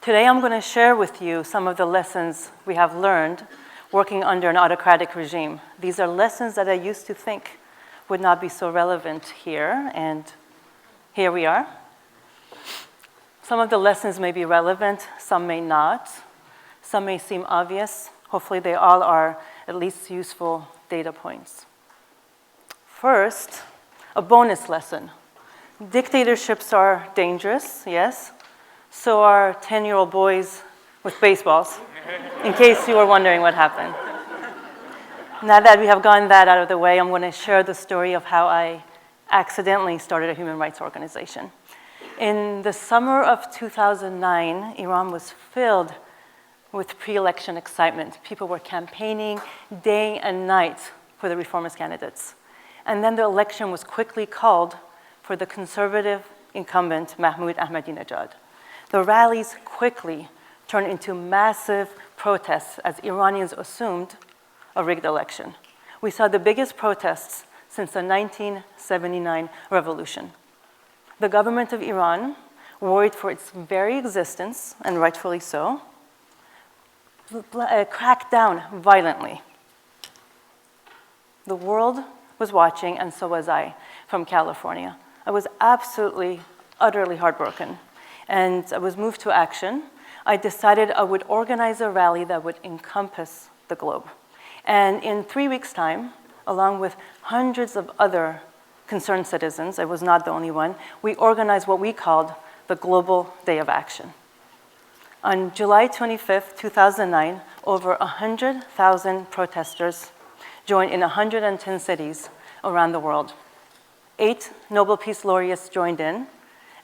Today I'm going to share with you some of the lessons we have learned working under an autocratic regime. These are lessons that I used to think would not be so relevant here, and here we are. Some of the lessons may be relevant, some may not. Some may seem obvious. Hopefully they all are at least useful data points. First, a bonus lesson. Dictatorships are dangerous, yes. So are 10-year-old boys with baseballs, in case you were wondering what happened. Now that we have gotten that out of the way, I'm going to share the story of how I accidentally started a human rights organization. In the summer of 2009, Iran was filled with pre-election excitement. People were campaigning day and night for the reformist candidates. And then the election was quickly called for the conservative incumbent, Mahmoud Ahmadinejad. The rallies quickly turned into massive protests as Iranians assumed a rigged election. We saw the biggest protests since the 1979 revolution. The government of Iran, worried for its very existence, and rightfully so, cracked down violently. The world was watching, and so was I, from California. I was absolutely, utterly heartbroken, and I was moved to action. I decided I would organize a rally that would encompass the globe. And in 3 weeks' time, along with hundreds of other concerned citizens, I was not the only one, we organized what we called the Global Day of Action. On July 25th, 2009, over 100,000 protesters joined in 110 cities around the world. 8 Nobel Peace Laureates joined in,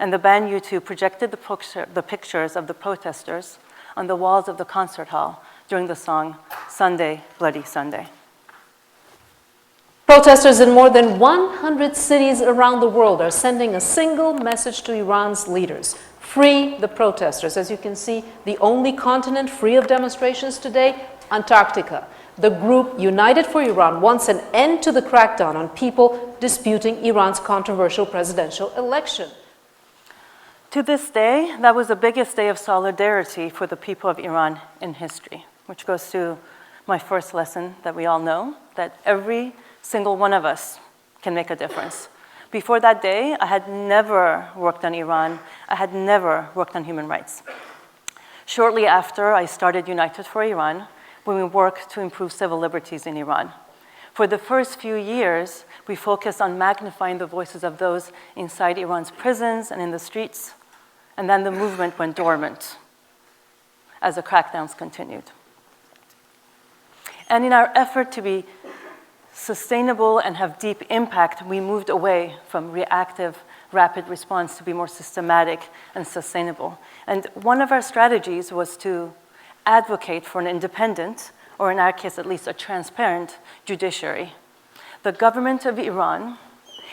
and the band U2 projected the pictures of the protesters on the walls of the concert hall during the song Sunday, Bloody Sunday. Protesters in more than 100 cities around the world are sending a single message to Iran's leaders: free the protesters. As you can see, the only continent free of demonstrations today, Antarctica. The group United for Iran wants an end to the crackdown on people disputing Iran's controversial presidential election. To this day, that was the biggest day of solidarity for the people of Iran in history, which goes to my first lesson that we all know, that every single one of us can make a difference. Before that day, I had never worked on Iran. I had never worked on human rights. Shortly after, I started United for Iran, when we worked to improve civil liberties in Iran. For the first few years, we focused on magnifying the voices of those inside Iran's prisons and in the streets, and then the movement went dormant as the crackdowns continued. And in our effort to be sustainable and have deep impact, we moved away from reactive, rapid response to be more systematic and sustainable. And one of our strategies was to advocate for an independent, or in our case at least a transparent, judiciary. The government of Iran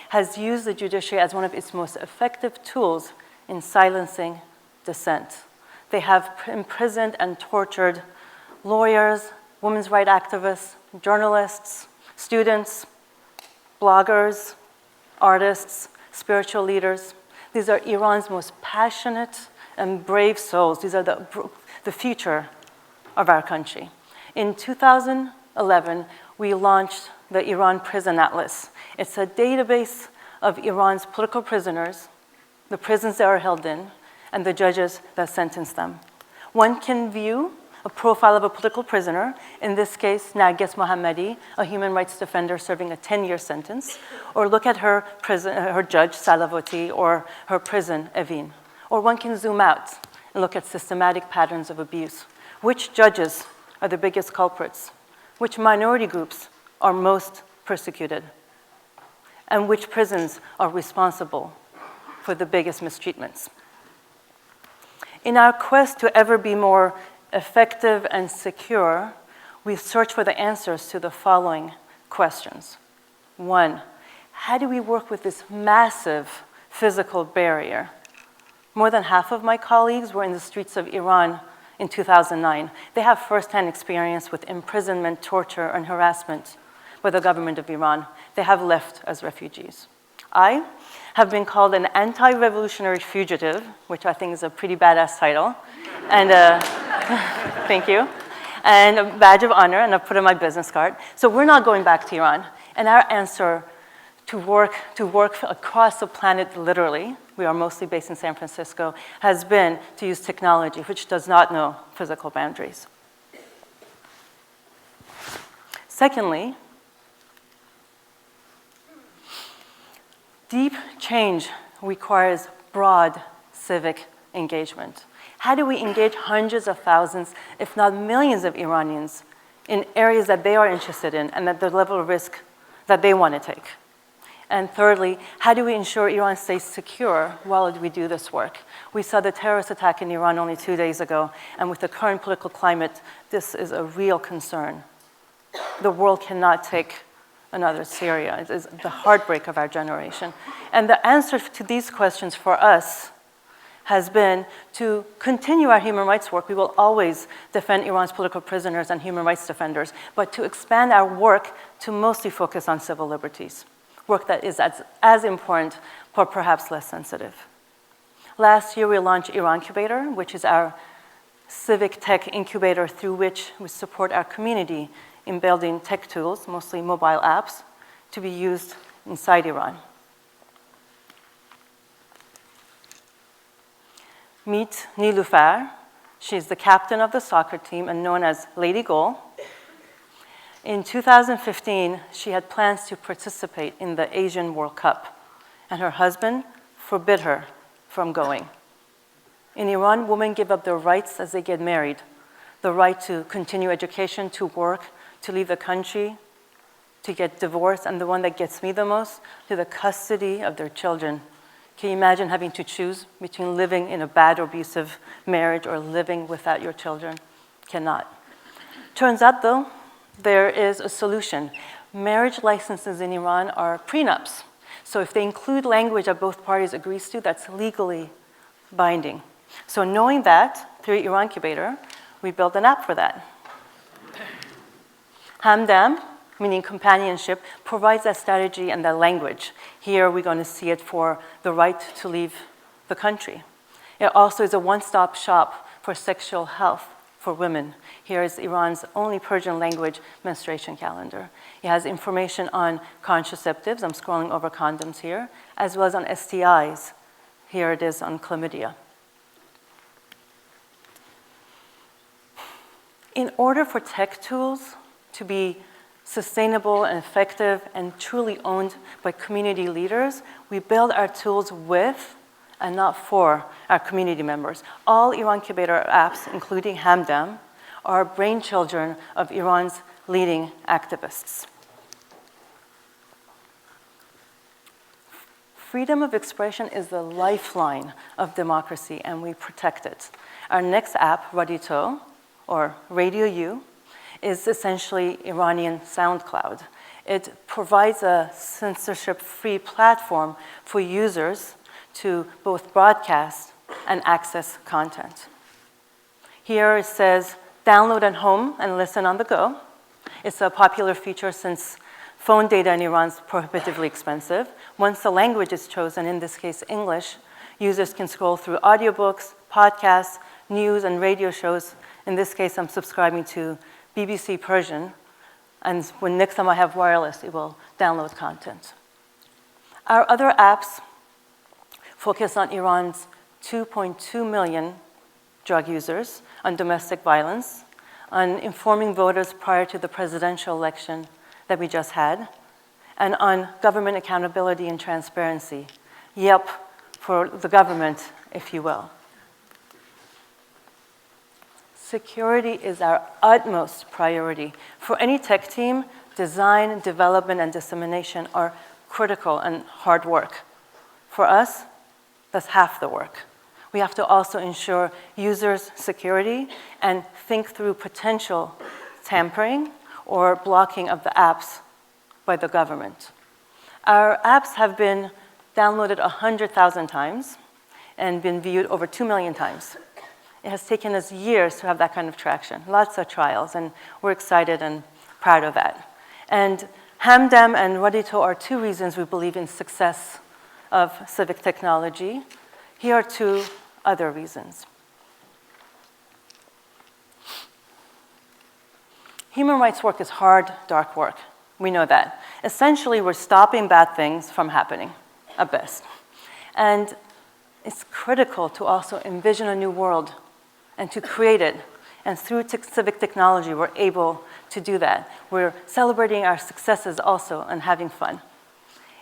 has used the judiciary as one of its most effective tools in silencing dissent. They have imprisoned and tortured lawyers, women's rights activists, journalists, students, bloggers, artists, spiritual leaders. These are Iran's most passionate and brave souls. These are the future of our country. In 2011, we launched the Iran Prison Atlas. It's a database of Iran's political prisoners, the prisons they are held in, and the judges that sentence them. One can view a profile of a political prisoner, in this case, Narges Mohammadi, a human rights defender serving a 10-year sentence, or look at her judge, Salavoti, or her prison, Evin. Or one can zoom out and look at systematic patterns of abuse. Which judges are the biggest culprits? Which minority groups are most persecuted? And which prisons are responsible for the biggest mistreatments? In our quest to ever be more effective and secure, we search for the answers to the following questions. 1, how do we work with this massive physical barrier? More than half of my colleagues were in the streets of Iran in 2009. They have firsthand experience with imprisonment, torture, and harassment by the government of Iran. They have left as refugees. I have been called an anti-revolutionary fugitive, which I think is a pretty badass title, And thank you. And a badge of honor, and I've put on my business card. So we're not going back to Iran. And our answer to work across the planet literally, we are mostly based in San Francisco, has been to use technology, which does not know physical boundaries. Secondly, deep change requires broad civic engagement. How do we engage hundreds of thousands, if not millions of Iranians in areas that they are interested in and at the level of risk that they want to take? And thirdly, how do we ensure Iran stays secure while we do this work? We saw the terrorist attack in Iran only 2 days ago, and with the current political climate, this is a real concern. The world cannot take another Syria. It is the heartbreak of our generation. And the answer to these questions for us has been to continue our human rights work. We will always defend Iran's political prisoners and human rights defenders, but to expand our work to mostly focus on civil liberties, work that is as important, but perhaps less sensitive. Last year, we launched Irancubator, which is our civic tech incubator through which we support our community in building tech tools, mostly mobile apps, to be used inside Iran. Meet Nilufar. She's the captain of the soccer team and known as Lady Goal. In 2015, she had plans to participate in the Asian World Cup, and her husband forbid her from going. In Iran, women give up their rights as they get married, the right to continue education, to work, to leave the country, to get divorced, and the one that gets me the most, to the custody of their children. Can you imagine having to choose between living in a bad or abusive marriage or living without your children? Cannot. Turns out, though, there is a solution. Marriage licenses in Iran are prenups. So if they include language that both parties agrees to, that's legally binding. So knowing that, through Irancubator, we built an app for that. Hamdam, meaning companionship, provides that strategy and that language. Here we're going to see it for the right to leave the country. It also is a one-stop shop for sexual health for women. Here is Iran's only Persian language menstruation calendar. It has information on contraceptives, I'm scrolling over condoms here, as well as on STIs. Here it is on chlamydia. In order for tech tools to be sustainable and effective and truly owned by community leaders, we build our tools with and not for our community members. All Irancubator apps, including Hamdam, are brainchildren of Iran's leading activists. Freedom of expression is the lifeline of democracy, and we protect it. Our next app, Radito, or Radio U, is essentially Iranian SoundCloud. It provides a censorship-free platform for users to both broadcast and access content. Here it says, download at home and listen on the go. It's a popular feature since phone data in Iran is prohibitively expensive. Once the language is chosen, in this case English, users can scroll through audiobooks, podcasts, news, and radio shows. In this case, I'm subscribing to BBC Persian, and when next time I have wireless, it will download content. Our other apps focus on Iran's 2.2 million drug users, on domestic violence, on informing voters prior to the presidential election that we just had, and on government accountability and transparency. Yep, for the government, if you will. Security is our utmost priority. For any tech team, design, development, and dissemination are critical and hard work. For us, that's half the work. We have to also ensure users' security and think through potential tampering or blocking of the apps by the government. Our apps have been downloaded 100,000 times and been viewed over 2 million times. It has taken us years to have that kind of traction, lots of trials, and we're excited and proud of that. And Hamdam and Radito are two reasons we believe in success of civic technology. Here are two other reasons. Human rights work is hard, dark work. We know that. Essentially, we're stopping bad things from happening, at best. And it's critical to also envision a new world and to create it. And through civic technology, we're able to do that. We're celebrating our successes also and having fun.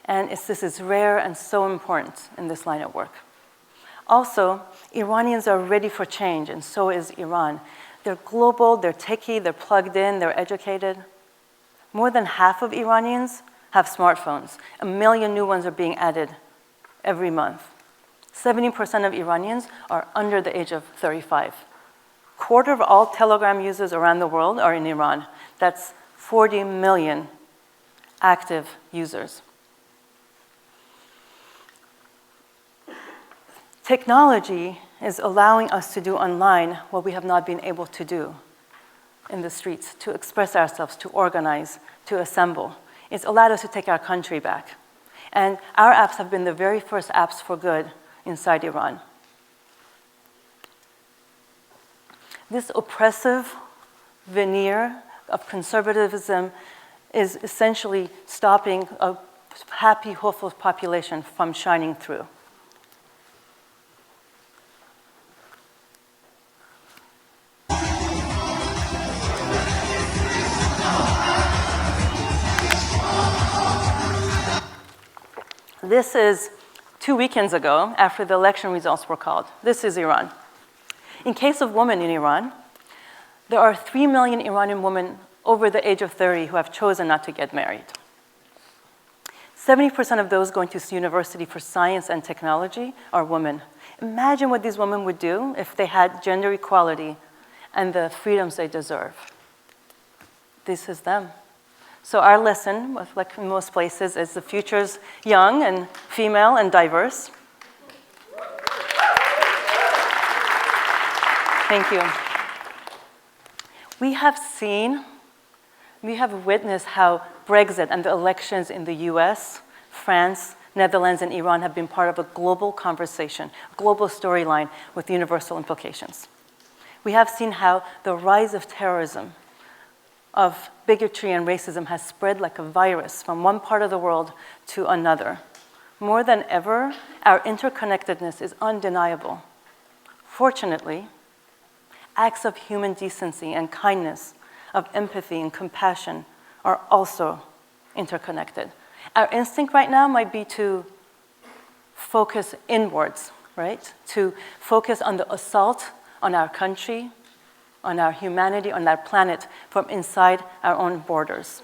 And this is rare and so important in this line of work. Also, Iranians are ready for change, and so is Iran. They're global, they're techie, they're plugged in, they're educated. More than half of Iranians have smartphones. 1 million new ones are being added every month. 70% of Iranians are under the age of 35. Quarter of all Telegram users around the world are in Iran. That's 40 million active users. Technology is allowing us to do online what we have not been able to do in the streets, to express ourselves, to organize, to assemble. It's allowed us to take our country back. And our apps have been the very first apps for good inside Iran. This oppressive veneer of conservatism is essentially stopping a happy, hopeful population from shining through. This is 2 weekends ago, after the election results were called. This is Iran. In case of women in Iran, there are 3 million Iranian women over the age of 30 who have chosen not to get married. 70% of those going to university for science and technology are women. Imagine what these women would do if they had gender equality and the freedoms they deserve. This is them. So our lesson, like in most places, is the future's young and female and diverse. Thank you. We have witnessed how Brexit and the elections in the US, France, Netherlands, and Iran have been part of a global conversation, global storyline with universal implications. We have seen how the rise of terrorism, of bigotry and racism has spread like a virus from one part of the world to another. More than ever, our interconnectedness is undeniable. Fortunately, acts of human decency and kindness, of empathy and compassion are also interconnected. Our instinct right now might be to focus inwards, right? To focus on the assault on our country, on our humanity, on our planet from inside our own borders.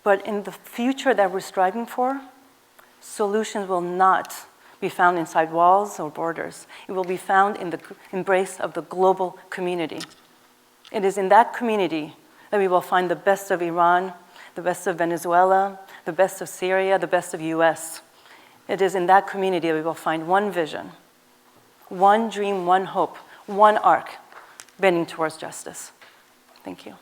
But in the future that we're striving for, solutions will not be found inside walls or borders. It will be found in the embrace of the global community. It is in that community that we will find the best of Iran, the best of Venezuela, the best of Syria, the best of US. It is in that community that we will find one vision, one dream, one hope, one arc, bending towards justice. Thank you.